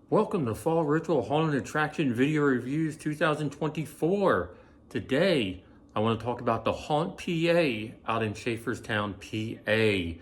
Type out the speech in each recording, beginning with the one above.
Welcome to Fall Ritual Haunted Attraction Video Reviews 2024. Today, I want to talk about the Haunt PA out in Schafferstown, PA.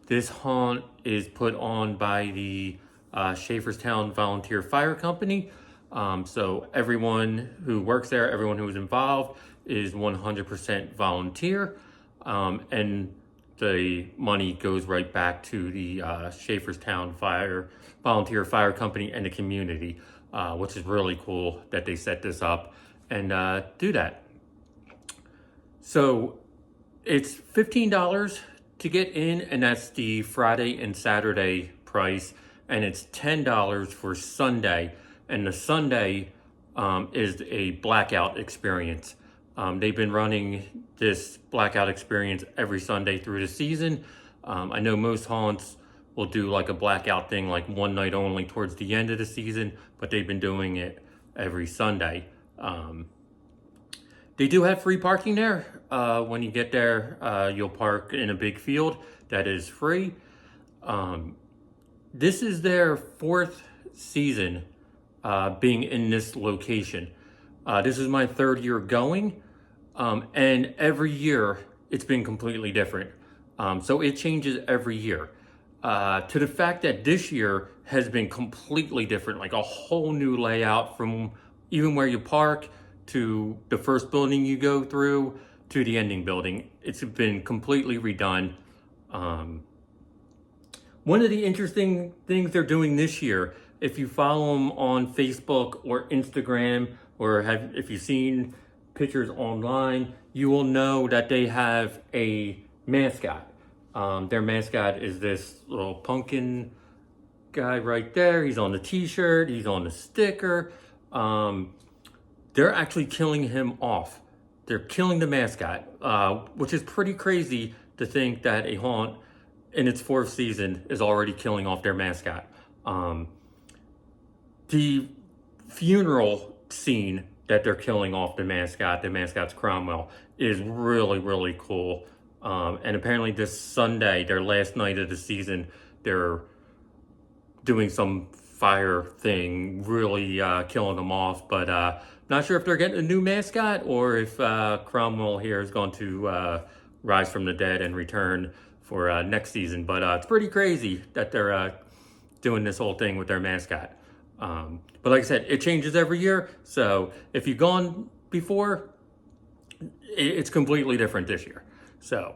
This haunt is put on by the Schafferstown Volunteer Fire Company. So everyone who works there, everyone who is involved is 100% volunteer. And the money goes right back to the Schafferstown Volunteer Fire Company and the community, which is really cool that they set this up and do that. So it's $15 to get in, and that's the Friday and Saturday price, and it's $10 for Sunday, and the Sunday is a blackout experience. They've been running this blackout experience every Sunday through the season. I know most haunts will do like a blackout thing like one night only towards the end of the season, but they've been doing it every Sunday. They do have free parking there. When you get there, you'll park in a big field that is free. This is their fourth season being in this location. This is my third year going. And every year it's been completely different. So it changes every year. To the fact that this year has been completely different, like a whole new layout from even where you park to the first building you go through to the ending building. It's been completely redone. One of the interesting things they're doing this year, if you follow them on Facebook or Instagram, or if you've seen pictures online, you will know that they have a mascot. Their mascot is this little pumpkin guy right there. He's on the t-shirt, he's on the sticker. They're actually killing him off. They're killing the mascot, which is pretty crazy to think that a haunt in its fourth season is already killing off their mascot. The funeral scene that they're killing off the mascot's Cromwell, is really, really cool. And apparently this Sunday, their last night of the season, they're doing some fire thing, really killing them off. But not sure if they're getting a new mascot or if Cromwell here is going to rise from the dead and return for next season. But it's pretty crazy that they're doing this whole thing with their mascot. But like I said, it changes every year. So if you've gone before, it's completely different this year. So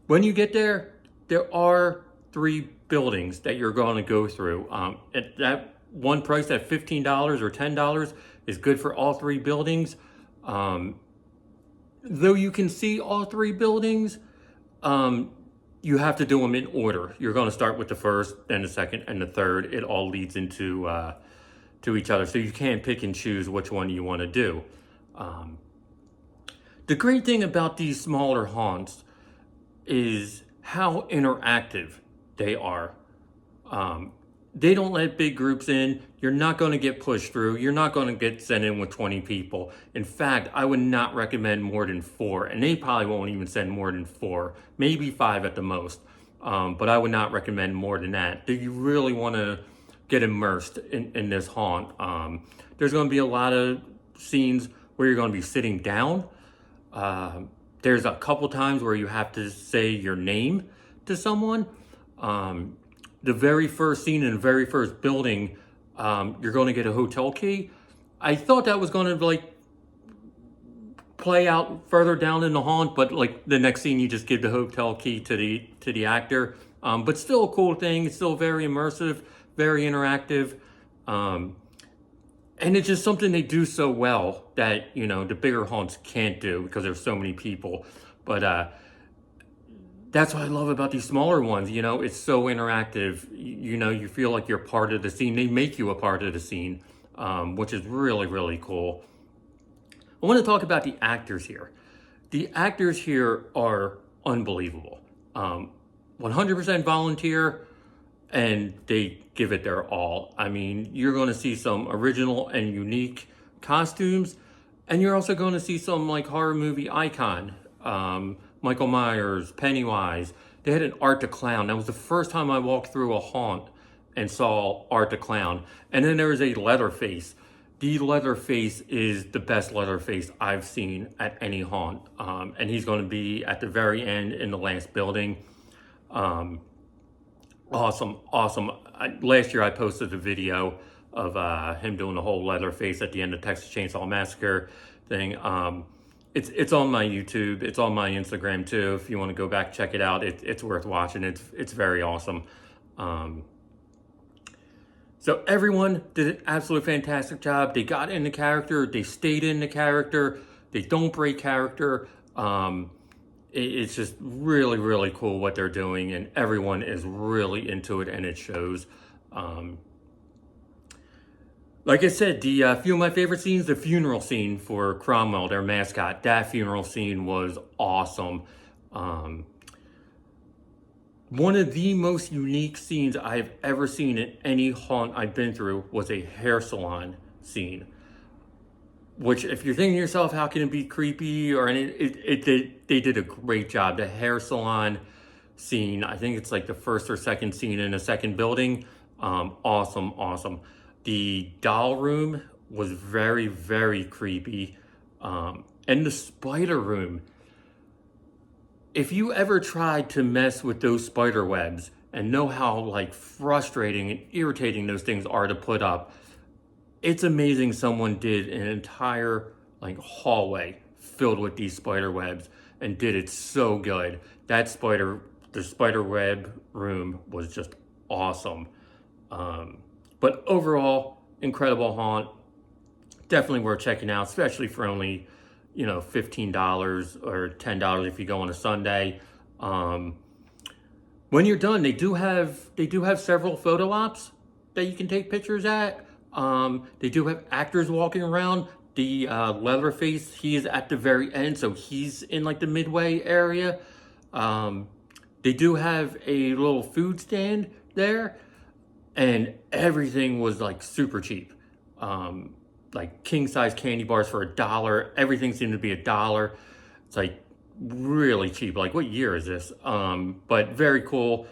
when you get there, there are 3 buildings that you're going to go through. At that one price at $15 or $10 is good for all 3 buildings. Though you can see all 3 buildings, you have to do them in order. You're going to start with the first, then the second, and the third. It all leads into to each other, so you can't pick and choose which one you want to do. The great thing about these smaller haunts is how interactive they are. They don't let big groups in. You're not going to get pushed through. You're not going to get sent in with 20 people. In fact, I would not recommend more than 4, and they probably won't even send more than 4, maybe 5 at the most. But I would not recommend more than that. You really want to get immersed in this haunt. There's going to be a lot of scenes where you're going to be sitting down. There's a couple times where you have to say your name to someone. The very first scene in the very first building, you're going to get a hotel key. I thought that was going to like play out further down in the haunt, but like the next scene you just give the hotel key to the actor. But still a cool thing. It's still very immersive, very interactive. And it's just something they do so well that, you know, the bigger haunts can't do because there's so many people. But that's what I love about these smaller ones. You know, it's so interactive. You know, you feel like you're part of the scene. They make you a part of the scene, which is really, really cool. I want to talk about the actors here. The actors here are unbelievable. 100% volunteer. and they give it their all. I mean, you're going to see some original and unique costumes, and you're also going to see some like horror movie icon, Michael Myers, Pennywise. They had an Art the Clown. That was the first time I walked through a haunt and saw Art the Clown. And then there was a Leatherface. The Leatherface is the best Leatherface I've seen at any haunt, and he's going to be at the very end in the last building. Awesome, awesome. Last year I posted a video of him doing the whole Leatherface at the end of Texas Chainsaw Massacre thing. It's on my YouTube. It's on my Instagram too. If you want to go back, check it out. It's worth watching. It's very awesome. So everyone did an absolutely fantastic job. They got in the character. They stayed in the character. They don't break character. It's just really, really cool what they're doing, and everyone is really into it, and it shows. Like I said, the few of my favorite scenes, the funeral scene for Cromwell, their mascot, that funeral scene was awesome. One of the most unique scenes I've ever seen in any haunt I've been through was a hair salon scene. Which, if you're thinking to yourself, how can it be creepy? Or they did a great job. The hair salon scene, I think it's like the first or second scene in a second building. Awesome, awesome. The doll room was very, very creepy. And the spider room. If you ever tried to mess with those spider webs and know how like frustrating and irritating those things are to put up, it's amazing someone did an entire like hallway filled with these spider webs and did it so good. The spider web room was just awesome. But overall, incredible haunt. Definitely worth checking out, especially for only, $15 or $10 if you go on a Sunday. When you're done, they do have several photo ops that you can take pictures at. They do have actors walking around. The Leatherface, he is at the very end, so he's in like the midway area. They do have a little food stand there, and everything was like super cheap. Like king size candy bars for $1. Everything seemed to be $1. It's like really cheap. Like, what year is this? But very cool.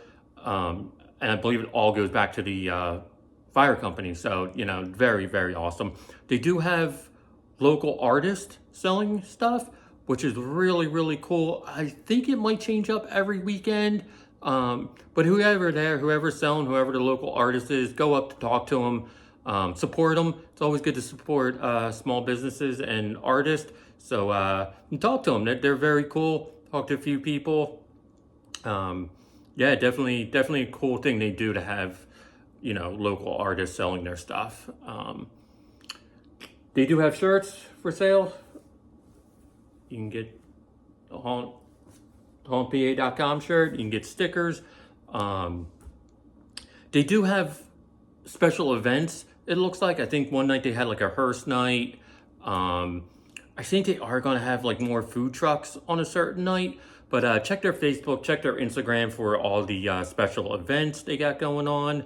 And I believe it all goes back to the fire company. So, very, very awesome. They do have local artists selling stuff, which is really, really cool. I think it might change up every weekend. But whoever's selling, whoever the local artist is, go up to talk to them, support them. It's always good to support small businesses and artists. So and talk to them. They're very cool. Talk to a few people. Yeah, definitely a cool thing they do to have, local artists selling their stuff. They do have shirts for sale. You can get a hauntpa.com shirt. You can get stickers. They do have special events, it looks like. I think one night they had like a hearse night. I think they are going to have like more food trucks on a certain night. But check their Facebook, check their Instagram for all the special events they got going on.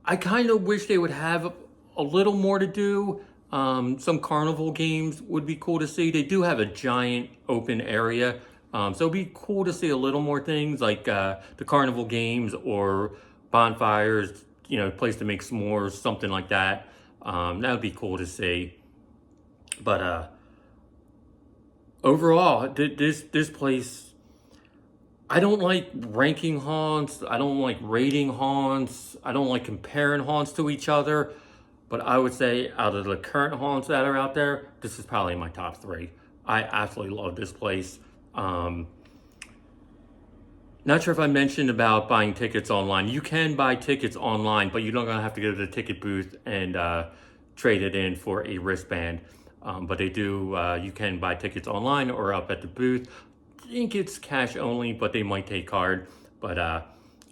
I kind of wish they would have a little more to do. Some carnival games would be cool to see. They do have a giant open area. So it'd be cool to see a little more things like the carnival games or bonfires, place to make s'mores, something like that. That would be cool to see. But overall, this place, I don't like ranking haunts. I don't like rating haunts. I don't like comparing haunts to each other. But I would say out of the current haunts that are out there, this is probably my top 3. I absolutely love this place. Not sure if I mentioned about buying tickets online. You can buy tickets online, but you're not going to have to go to the ticket booth and trade it in for a wristband. But they do, you can buy tickets online or up at the booth. I think it's cash only, but they might take card. But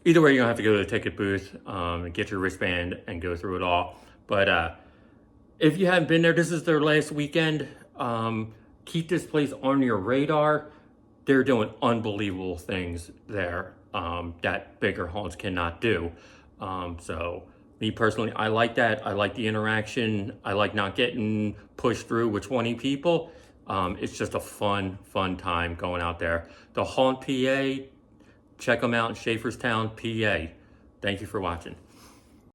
either way, you're going to have to go to the ticket booth and get your wristband and go through it all. But if you haven't been there, this is their last weekend. Keep this place on your radar. they're doing unbelievable things there that bigger homes cannot do. So me personally, I like that. I like the interaction. I like not getting pushed through with 20 people. It's just a fun time going out there. The Haunt PA, check them out in Schafferstown, PA. Thank you for watching.